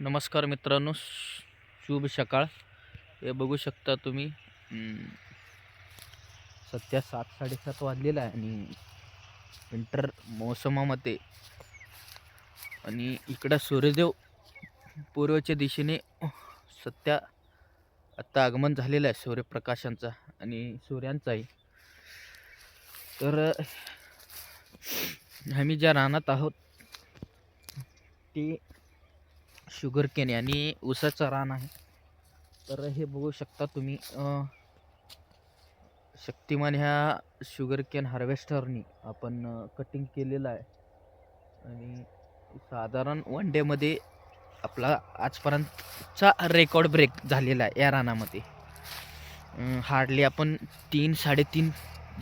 नमस्कार मित्रांनो, शुभ सकाळ. हे बघू शकता तुम्ही. सध्या 7:30 वाजलेला आहे आणि विंटर मोसमामध्ये आणि इकडं सूर्यदेव पूर्वेच्या दिशेने सध्या आता आगमन झालेलं आहे सूर्यप्रकाशांचा आणि सूर्यांचाही. तर आम्ही ज्या रानात आहोत ते शुगर केन आणि ऊसाचं रान आहे. तर हे बघू शकता तुम्ही. शक्तिमान ह्या शुगर केन हार्वेस्टरनी आपण कटिंग केलेलं आहे आणि साधारण 1 डेमध्ये आपला आजपर्यंतचा रेकॉर्ड ब्रेक झालेला आहे या रानामध्ये. हार्डली आपण 3-3.5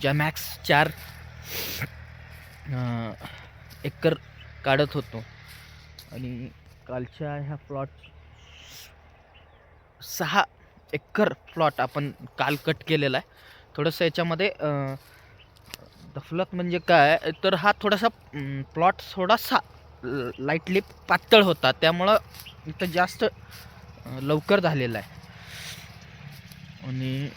ज्या मॅक्स 4 एकर काढत होतो आणि कालच्या ह्या प्लॉट 6 एकर प्लॉट आपण काल कट केलेला आहे. थोडंसं याच्यामध्ये दफलत म्हणजे काय, तर हा थोडासा प्लॉट थोडासा लाईटली पातळ होता, त्यामुळं इथं जास्त लवकर झालेला आहे. आणि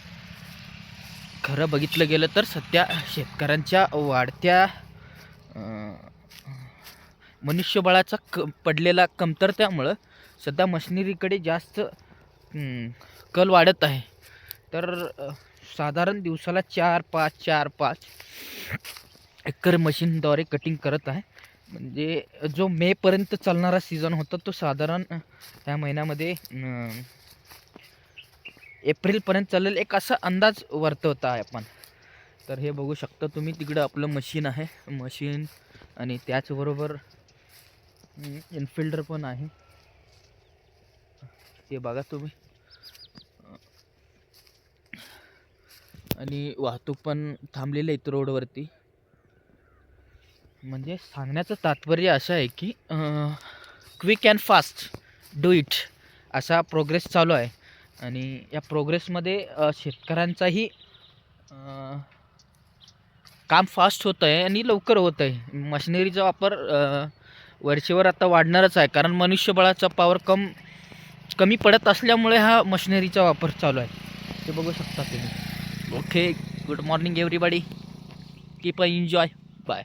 खरं बघितलं गेलं तर सध्या शेतकऱ्यांच्या वाढत्या मनुष्यबळाचा पडलेला कमतरतेमुळं सध्या मशिनरीकडे जास्त कल वाढत आहे. तर साधारण दिवसाला 4-5 एकर मशीनद्वारे कटिंग करत आहे. म्हणजे जो मेपर्यंत चालणारा सीझन होता तो साधारण ह्या महिन्यामध्ये एप्रिलपर्यंत चालेल एक असा अंदाज वर्तवत आहे आपण. तर हे बघू शकता तुम्ही, तिकडं आपलं मशीन आहे, मशीन आणि त्याचबरोबर इनफिल्डर पण आहे. ते बघा तुम्ही. आणि वाहतूक पण थांबलेली आहे रोडवरती. म्हणजे सांगण्याचं तात्पर्य असं आहे की quick and fast do it असा प्रोग्रेस चालू आहे. आणि या प्रोग्रेसमध्ये शेतकऱ्यांचाही काम फास्ट होत आहे आणि लवकर होत आहे. मशिनरीचा वापर वर्षेवर आता वाढणारच आहे, कारण मनुष्यबळाचा पॉवर कमी पडत असल्यामुळे हा मशिनरीचा वापर चालू आहे. ते बघू शकता तुम्ही. Okay, good morning everybody, keep a enjoy, bye.